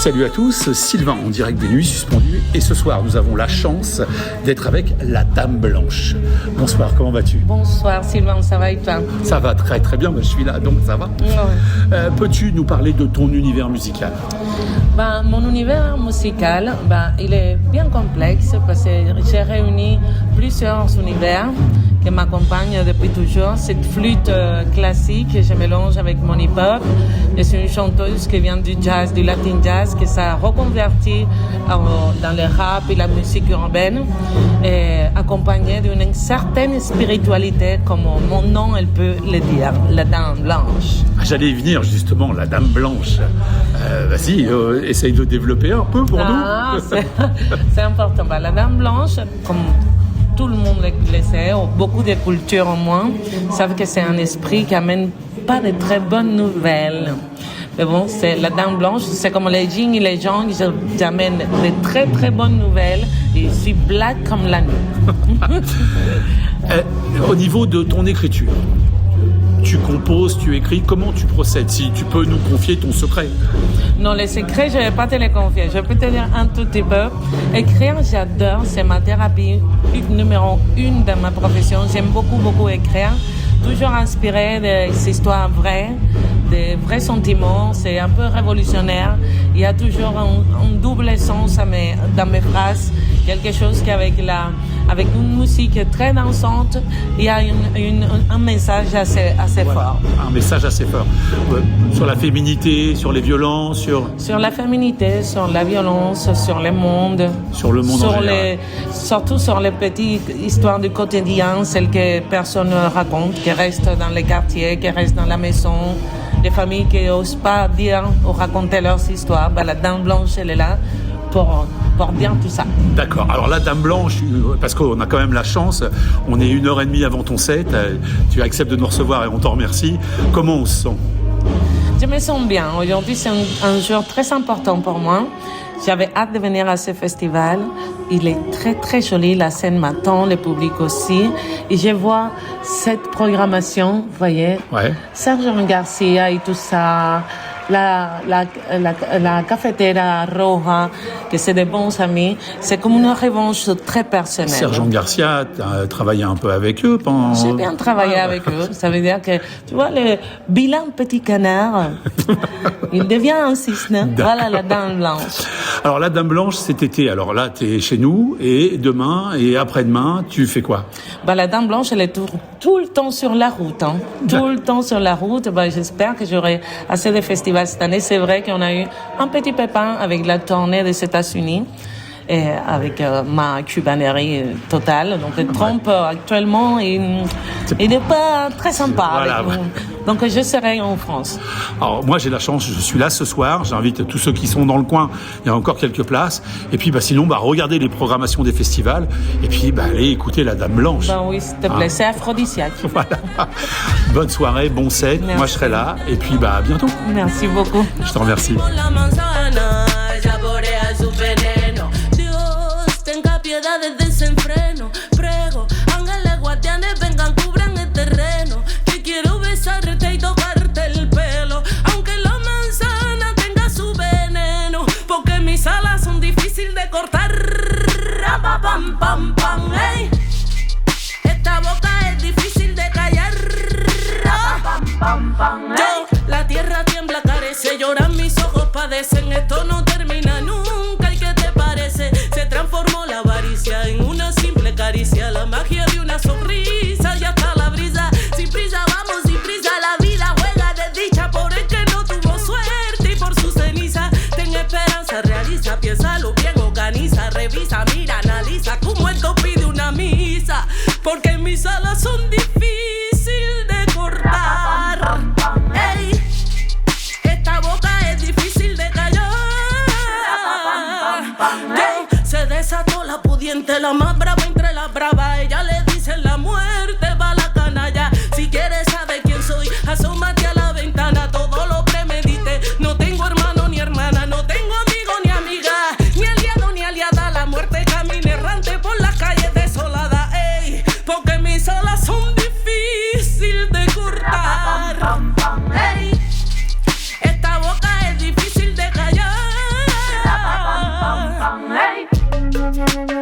Salut à tous, Sylvain en direct des Nuits Suspendues et ce soir nous avons la chance d'être avec la Dame Blanche. Bonsoir, comment vas-tu? Bonsoir Sylvain, ça va et toi? Ça va très très bien, je suis là donc ça va. Ouais. Peux-tu nous parler de ton univers musical? Mon univers musical, il est bien complexe parce que j'ai réuni plusieurs univers qui m'accompagnent depuis toujours. Cette flûte classique que je mélange avec mon hip-hop. Je suis une chanteuse qui vient du jazz, du latin jazz, qui s'est reconvertie dans le rap et la musique urbaine, et accompagnée d'une certaine spiritualité, comme mon nom elle peut le dire, la Dame Blanche. J'allais y venir justement, la Dame Blanche. Vas-y, essaye de développer un peu pour nous. C'est important. La Dame Blanche, comme tout le monde le sait, ou beaucoup de cultures au moins, savent que c'est un esprit qui amène pas de très bonnes nouvelles. Mais bon, c'est la Dame Blanche, c'est comme les djinns et les gens, j'amène de très très bonnes nouvelles et je suis black comme la nuit. Au niveau de ton écriture, tu composes, tu écris, comment tu procèdes? Si tu peux nous confier ton secret. Non, les secrets, je ne vais pas te les confier. Je peux te dire un tout petit peu. Écrire, j'adore. C'est ma thérapie numéro 1 dans ma profession. J'aime beaucoup écrire. Toujours inspiré des histoires vraies, des vrais sentiments. C'est un peu révolutionnaire. Il y a toujours un double sens dans mes phrases. Quelque chose qu'avec une musique très dansante, il y a un message assez fort. Un message assez fort. Sur la féminité, sur les violences, sur la féminité, sur la violence, sur le monde. Sur le monde en général. Surtout sur les petites histoires du quotidien, celles que personne ne raconte, qui restent dans les quartiers, qui restent dans la maison. Les familles qui n'osent pas dire ou raconter leurs histoires. La Dame Blanche, elle est là pour dire tout ça. D'accord. Alors la Dame Blanche, parce qu'on a quand même la chance, on est 1h30 avant ton set, tu acceptes de nous recevoir et on t'en remercie. Comment on se sent? Je me sens bien. Aujourd'hui, c'est un jour très important pour moi. J'avais hâte de venir à ce festival. Il est très très joli, la scène m'attend, le public aussi. Et je vois cette programmation, vous voyez, Sergio Garcia et tout ça, la cafetera roja, que c'est des bons amis. C'est comme une revanche très personnelle. Sergio Garcia, tu as travaillé un peu avec eux pendant... J'ai bien travaillé avec eux. Ça veut dire que, tu vois, le vilain petit canard, il devient un cisne. Voilà la Dame Blanche. Alors la Dame Blanche, cet été, alors là, tu es chez nous, et demain et après-demain, tu fais quoi? La Dame Blanche, elle est tout le temps sur la route. Tout le temps sur la route. J'espère que j'aurai assez de festivals cette année. C'est vrai qu'on a eu un petit pépin avec la tournée des États-Unis et avec ma cubanerie totale. Donc Trump actuellement, il n'est pas très sympa avec nous. Donc je serai en France. Alors moi j'ai la chance, je suis là ce soir, j'invite tous ceux qui sont dans le coin, il y a encore quelques places. Et puis sinon regardez les programmations des festivals et puis allez écouter la Dame Blanche. Oui, s'il te plaît, c'est aphrodisiaque. Voilà. Bonne soirée, bon set, moi je serai là et puis à bientôt. Merci beaucoup. Je te remercie. Y tocarte el pelo, aunque la manzana tenga su veneno, porque mis alas son difíciles de cortar. Pam, pam, pam, hey. Esta boca es difícil de callar. Pam, pam, hey. La tierra tiembla, carece, lloran mis ojos, padecen. Esto no termina nunca. ¿Y qué te parece? Se transformó la avaricia en una simple caricia, la magia de una sonrisa y hasta la brisa. Sin prisa vamos, sin prisa la vida juega de dicha por el que no tuvo suerte y por su ceniza. Ten esperanza, realiza, piénsalo bien, organiza, revisa, mira, analiza como esto pide una misa, porque mis alas son difíciles de cortar. Ey, esta boca es difícil de callar. Se desató la pudiente, la más brava entre las bravas. Ella le dice la muerte va la canalla. Si quieres saber quién soy, asómate a la ventana. Todo lo premedité. No tengo hermano ni hermana, no tengo amigo ni amiga, ni aliado ni aliada. La muerte camina errante por las calles desoladas. Ey, porque mis alas son difíciles de cortar. Ey, esta boca es difícil de callar. Thank you.